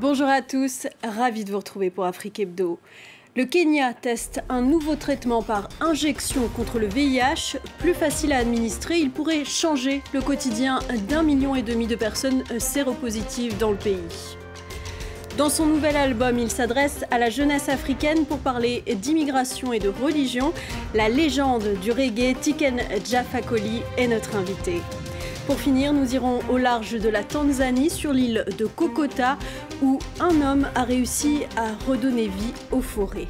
Bonjour à tous, ravi de vous retrouver pour Afrique Hebdo. Le Kenya teste un nouveau traitement par injection contre le VIH. Plus facile à administrer, il pourrait changer le quotidien d'1,5 million de personnes séropositives dans le pays. Dans son nouvel album, il s'adresse à la jeunesse africaine pour parler d'immigration et de religion. La légende du reggae, Tiken Jah Fakoly, est notre invité. Pour finir, nous irons au large de la Tanzanie, sur l'île de Kokota, où un homme a réussi à redonner vie aux forêts.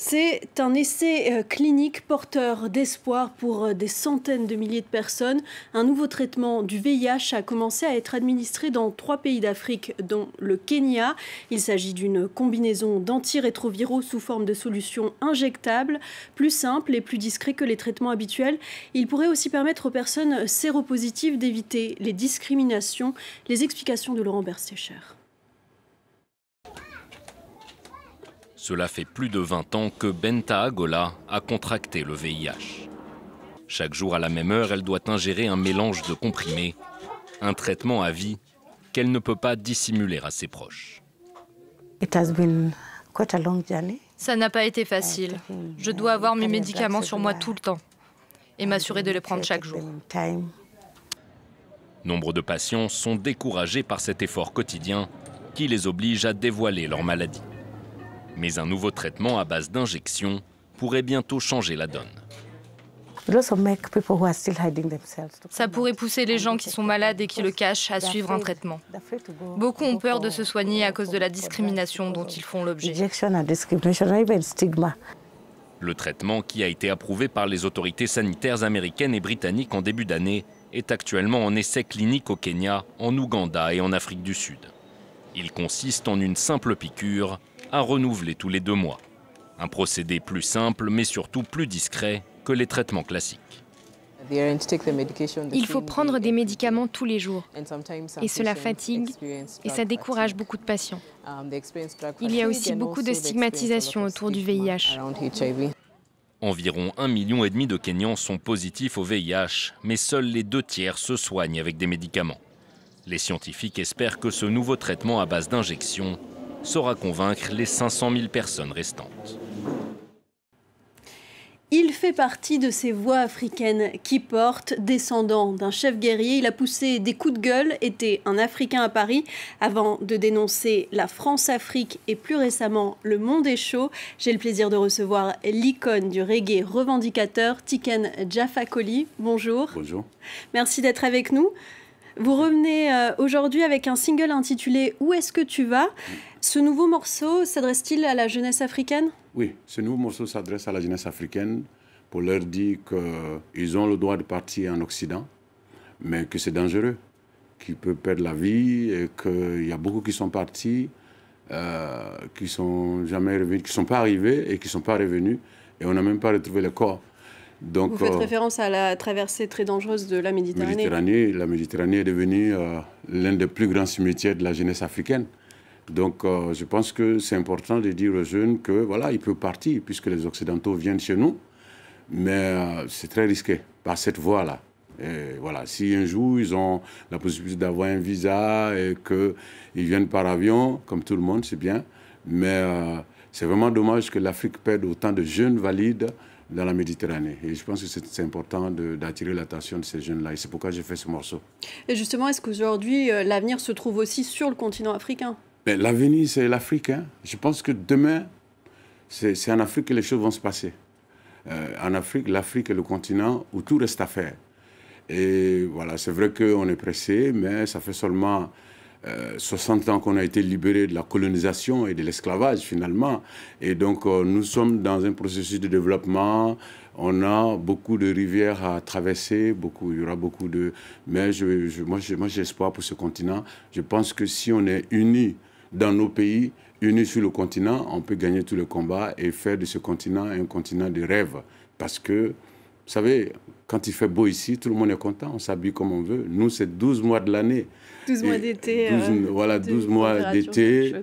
C'est un essai clinique porteur d'espoir pour des centaines de milliers de personnes. Un nouveau traitement du VIH a commencé à être administré dans 3 pays d'Afrique, dont le Kenya. Il s'agit d'une combinaison d'antirétroviraux sous forme de solutions injectables, plus simple et plus discret que les traitements habituels. Il pourrait aussi permettre aux personnes séropositives d'éviter les discriminations. Les explications de Laurent Bersécher. Cela fait plus de 20 ans que Benta Agola a contracté le VIH. Chaque jour à la même heure, elle doit ingérer un mélange de comprimés, un traitement à vie qu'elle ne peut pas dissimuler à ses proches. Ça n'a pas été facile. Je dois avoir mes médicaments sur moi tout le temps et m'assurer de les prendre chaque jour. Nombre de patients sont découragés par cet effort quotidien qui les oblige à dévoiler leur maladie. Mais un nouveau traitement à base d'injections pourrait bientôt changer la donne. Ça pourrait pousser les gens qui sont malades et qui le cachent à suivre un traitement. Beaucoup ont peur de se soigner à cause de la discrimination dont ils font l'objet. Le traitement, qui a été approuvé par les autorités sanitaires américaines et britanniques en début d'année, est actuellement en essai clinique au Kenya, en Ouganda et en Afrique du Sud. Il consiste en une simple piqûre à renouveler tous les 2 mois. Un procédé plus simple, mais surtout plus discret que les traitements classiques. Il faut prendre des médicaments tous les jours. Et cela fatigue et ça décourage beaucoup de patients. Il y a aussi beaucoup de stigmatisation autour du VIH. Environ 1,5 million de Kenyans sont positifs au VIH, mais seuls les 2/3 se soignent avec des médicaments. Les scientifiques espèrent que ce nouveau traitement à base d'injection saura convaincre les 500 000 personnes restantes. Il fait partie de ces voix africaines qui portent, descendant d'un chef guerrier. Il a poussé des coups de gueule, était un Africain à Paris, avant de dénoncer la France-Afrique et plus récemment le monde est chaud. J'ai le plaisir de recevoir l'icône du reggae revendicateur, Tiken Jah Fakoly. Bonjour. Bonjour. Merci d'être avec nous. Vous revenez aujourd'hui avec un single intitulé « Où est-ce que tu vas ?» Ce nouveau morceau s'adresse-t-il à la jeunesse africaine? Oui, ce nouveau morceau s'adresse à la jeunesse africaine pour leur dire qu'ils ont le droit de partir en Occident, mais que c'est dangereux, qu'ils peuvent perdre la vie et qu'il y a beaucoup qui sont partis, qui ne sont jamais revenus, qui ne sont pas arrivés et qui ne sont pas revenus, et on n'a même pas retrouvé le corps. Donc, vous faites référence à la traversée très dangereuse de la Méditerranée. La Méditerranée est devenue l'un des plus grands cimetières de la jeunesse africaine. Donc je pense que c'est important de dire aux jeunes que voilà, ils peuvent partir puisque les Occidentaux viennent chez nous, mais c'est très risqué par cette voie-là. Et voilà, si un jour ils ont la possibilité d'avoir un visa et qu'ils viennent par avion, comme tout le monde, c'est bien. Mais c'est vraiment dommage que l'Afrique perde autant de jeunes valides dans la Méditerranée. Et je pense que c'est important d'attirer l'attention de ces jeunes-là. Et c'est pourquoi j'ai fait ce morceau. Et justement, est-ce qu'aujourd'hui, l'avenir se trouve aussi sur le continent africain? L'avenir, c'est l'Afrique. Hein. Je pense que demain, c'est en Afrique que les choses vont se passer. En Afrique, l'Afrique est le continent où tout reste à faire. Et voilà, c'est vrai qu'on est pressé, mais ça fait seulement 60 ans qu'on a été libéré de la colonisation et de l'esclavage finalement. Et donc nous sommes dans un processus de développement. On a beaucoup de rivières à traverser, il y aura beaucoup de... Mais moi j'ai espoir pour ce continent. Je pense que si on est unis dans nos pays, unis sur le continent, on peut gagner tous les combats et faire de ce continent un continent de rêve. Parce que, vous savez, quand il fait beau ici, tout le monde est content, on s'habille comme on veut. Nous, c'est 12 mois de l'année. 12 mois d'été. 12 mois d'été,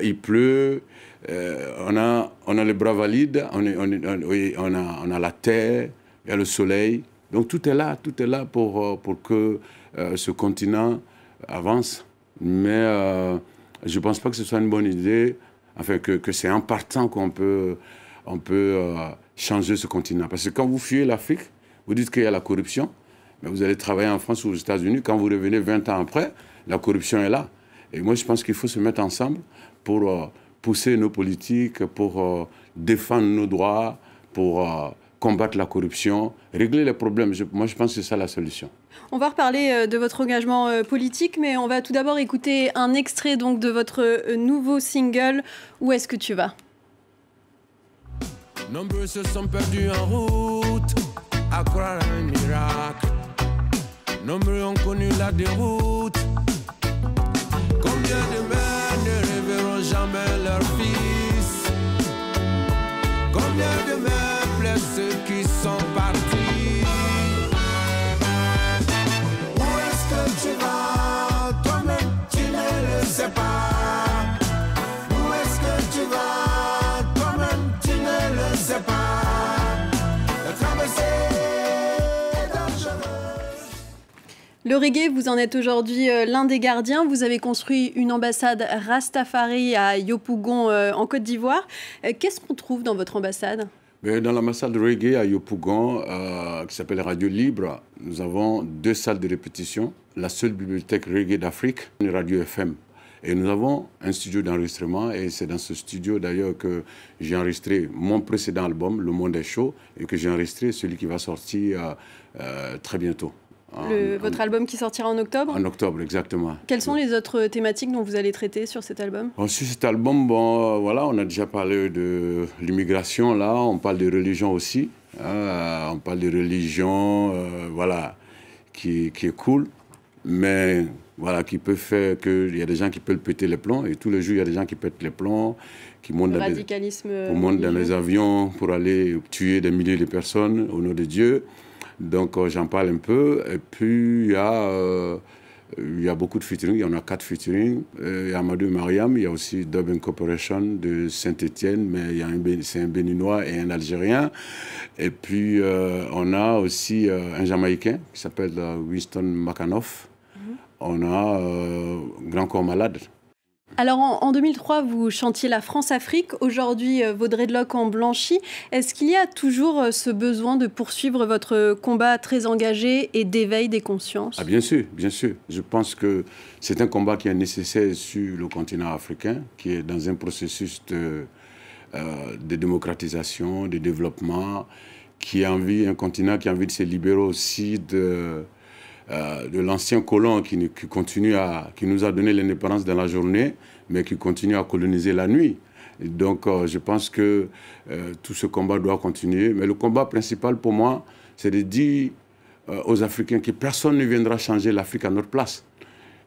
il pleut, on a les bras valides, on a la terre, il y a le soleil. Donc tout est là pour que ce continent avance. Mais je ne pense pas que ce soit une bonne idée, enfin que c'est en partant qu'on peut changer ce continent. Parce que quand vous fuyez l'Afrique, vous dites qu'il y a la corruption, mais vous allez travailler en France ou aux États-Unis, quand vous revenez 20 ans après, la corruption est là. Et moi, je pense qu'il faut se mettre ensemble pour pousser nos politiques, pour défendre nos droits, pour combattre la corruption, régler les problèmes. Moi, je pense que c'est ça la solution. On va reparler de votre engagement politique, mais on va tout d'abord écouter un extrait donc, de votre nouveau single « Où est-ce que tu vas ?» Nombreux se sont perdus en route, à croire à un miracle. Nombreux ont connu la déroute. Combien de mères ne reverront jamais leur fils? Combien de mères pleurent ceux qui sont partis? Où est-ce que tu vas? Toi-même, tu ne le sais pas. Où est-ce que tu vas? Toi-même, tu ne le sais pas. La traversée est dangereuse. Le reggae, vous en êtes aujourd'hui l'un des gardiens. Vous avez construit une ambassade Rastafari à Yopougon en Côte d'Ivoire. Qu'est-ce qu'on trouve dans votre ambassade ? Dans l'ambassade reggae à Yopougon, qui s'appelle Radio Libre, nous avons 2 salles de répétition, la seule bibliothèque reggae d'Afrique, une radio FM. Et nous avons un studio d'enregistrement et c'est dans ce studio d'ailleurs que j'ai enregistré mon précédent album, Le Monde est chaud, et que j'ai enregistré celui qui va sortir très bientôt. Votre album qui sortira en octobre ? En octobre, exactement. Quelles sont les autres thématiques dont vous allez traiter sur cet album ? Sur cet album, voilà, on a déjà parlé de l'immigration, là, on parle de religion aussi. On parle de religion, voilà, qui est cool, mais voilà, qui peut faire qu'il y a des gens qui peuvent péter les plombs, et tous les jours, il y a des gens qui pètent les plombs, qui montent dans les avions pour aller tuer des milliers de personnes au nom de Dieu. Donc j'en parle un peu. Et puis il y a beaucoup de featuring. Il y en a 4 featuring. Il y a Amadou Mariam. Il y a aussi Dub Corporation de Saint-Étienne, mais c'est un Béninois et un Algérien. Et puis on a aussi un Jamaïcain qui s'appelle Winston Makanoff. On a Grand Corps Malade. Alors en 2003, vous chantiez la France-Afrique. Aujourd'hui, vos dreadlocks ont blanchi. Est-ce qu'il y a toujours ce besoin de poursuivre votre combat très engagé et d'éveil des consciences ? Bien sûr, bien sûr. Je pense que c'est un combat qui est nécessaire sur le continent africain, qui est dans un processus de démocratisation, de développement, un continent qui a envie de se libérer aussi de l'ancien colon qui nous a donné l'indépendance dans la journée, mais qui continue à coloniser la nuit. Et donc, je pense que tout ce combat doit continuer. Mais le combat principal pour moi, c'est de dire aux Africains que personne ne viendra changer l'Afrique à notre place.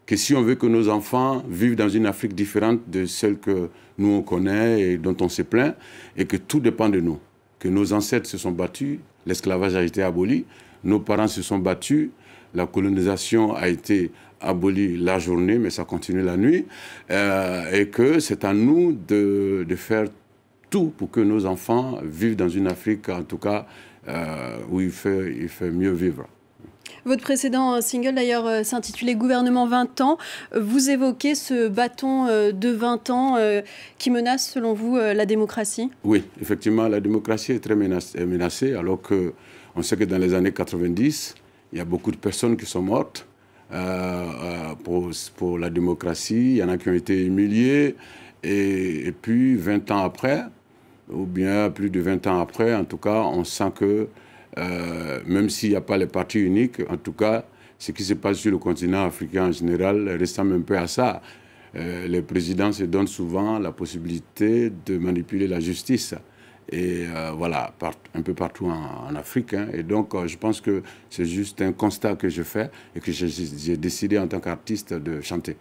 Que si on veut que nos enfants vivent dans une Afrique différente de celle que nous on connaît et dont on se plaint, et que tout dépend de nous. Que nos ancêtres se sont battus, l'esclavage a été aboli, nos parents se sont battus, la colonisation a été abolie la journée, mais ça continue la nuit, et que c'est à nous de faire tout pour que nos enfants vivent dans une Afrique, en tout cas, où il fait mieux vivre. Votre précédent single, d'ailleurs, s'intitulait « Gouvernement 20 ans ». Vous évoquez ce bâton de 20 ans qui menace, selon vous, la démocratie ? Oui, effectivement, la démocratie est très menacée, alors qu'on sait que dans les années 90, il y a beaucoup de personnes qui sont mortes pour la démocratie. Il y en a qui ont été humiliés. Et puis, 20 ans après, ou bien plus de 20 ans après, en tout cas, on sent que même s'il n'y a pas les partis uniques, en tout cas, ce qui se passe sur le continent africain en général ressemble un peu à ça. Les présidents se donnent souvent la possibilité de manipuler la justice. Et voilà, un peu partout en Afrique. Et donc, je pense que c'est juste un constat que je fais et que j'ai décidé en tant qu'artiste de chanter.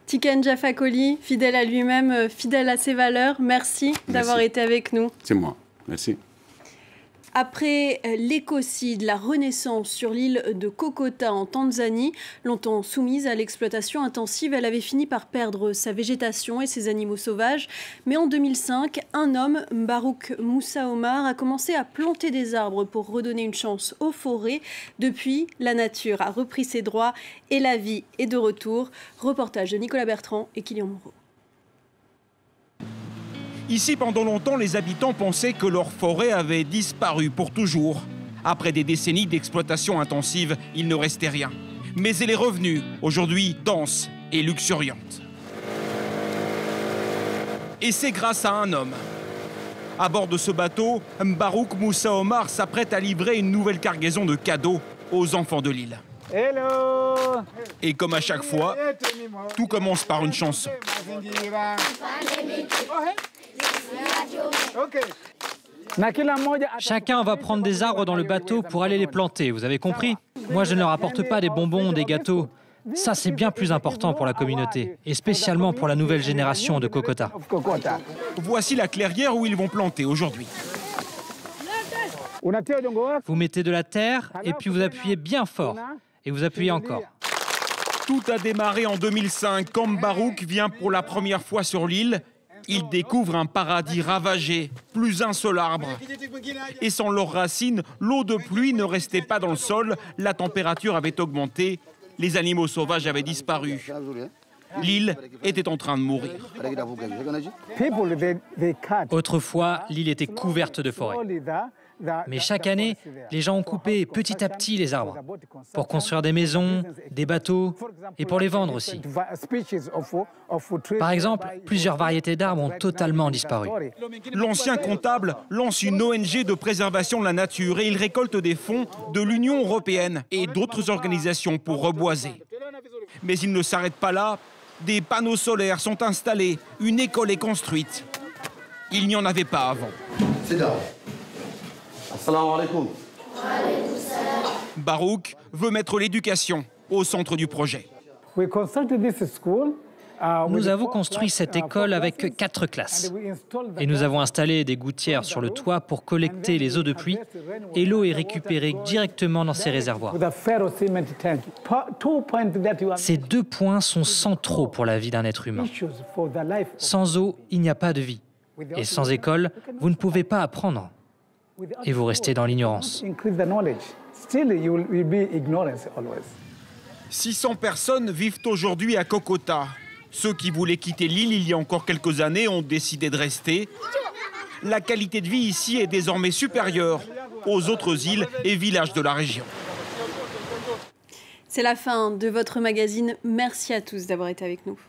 Tiken Jah Fakoly, fidèle à lui-même, fidèle à ses valeurs, merci d'avoir été avec nous. C'est moi, merci. Après l'écocide, la renaissance sur l'île de Kokota en Tanzanie, longtemps soumise à l'exploitation intensive, elle avait fini par perdre sa végétation et ses animaux sauvages. Mais en 2005, un homme, Mbarouk Moussa Omar, a commencé à planter des arbres pour redonner une chance aux forêts. Depuis, la nature a repris ses droits et la vie est de retour. Reportage de Nicolas Bertrand et Kylian Moreau. Ici, pendant longtemps, les habitants pensaient que leur forêt avait disparu pour toujours. Après des décennies d'exploitation intensive, il ne restait rien. Mais elle est revenue, aujourd'hui dense et luxuriante. Et c'est grâce à un homme. À bord de ce bateau, Mbarouk Moussa Omar s'apprête à livrer une nouvelle cargaison de cadeaux aux enfants de l'île. Hello. Et comme à chaque fois, tout commence par une chanson. Chacun va prendre des arbres dans le bateau pour aller les planter, vous avez compris? Moi, je ne leur apporte pas des bonbons, des gâteaux. Ça, c'est bien plus important pour la communauté, et spécialement pour la nouvelle génération de Kokota. Voici la clairière où ils vont planter aujourd'hui. Vous mettez de la terre, et puis vous appuyez bien fort, et vous appuyez encore. Tout a démarré en 2005, quand Mbarouk vient pour la première fois sur l'île. Il découvre un paradis ravagé, plus un seul arbre. Et sans leurs racines, l'eau de pluie ne restait pas dans le sol, la température avait augmenté, les animaux sauvages avaient disparu. L'île était en train de mourir. Autrefois, l'île était couverte de forêts. Mais chaque année, les gens ont coupé petit à petit les arbres pour construire des maisons, des bateaux et pour les vendre aussi. Par exemple, plusieurs variétés d'arbres ont totalement disparu. L'ancien comptable lance une ONG de préservation de la nature et il récolte des fonds de l'Union européenne et d'autres organisations pour reboiser. Mais il ne s'arrête pas là. Des panneaux solaires sont installés, une école est construite. Il n'y en avait pas avant. Barouk veut mettre l'éducation au centre du projet. Nous avons construit cette école avec 4 classes. Et nous avons installé des gouttières sur le toit pour collecter les eaux de pluie et l'eau est récupérée directement dans ces réservoirs. Ces 2 points sont centraux pour la vie d'un être humain. Sans eau, il n'y a pas de vie. Et sans école, vous ne pouvez pas apprendre. Et vous restez dans l'ignorance. 600 personnes vivent aujourd'hui à Kokota. Ceux qui voulaient quitter l'île il y a encore quelques années ont décidé de rester. La qualité de vie ici est désormais supérieure aux autres îles et villages de la région. C'est la fin de votre magazine. Merci à tous d'avoir été avec nous.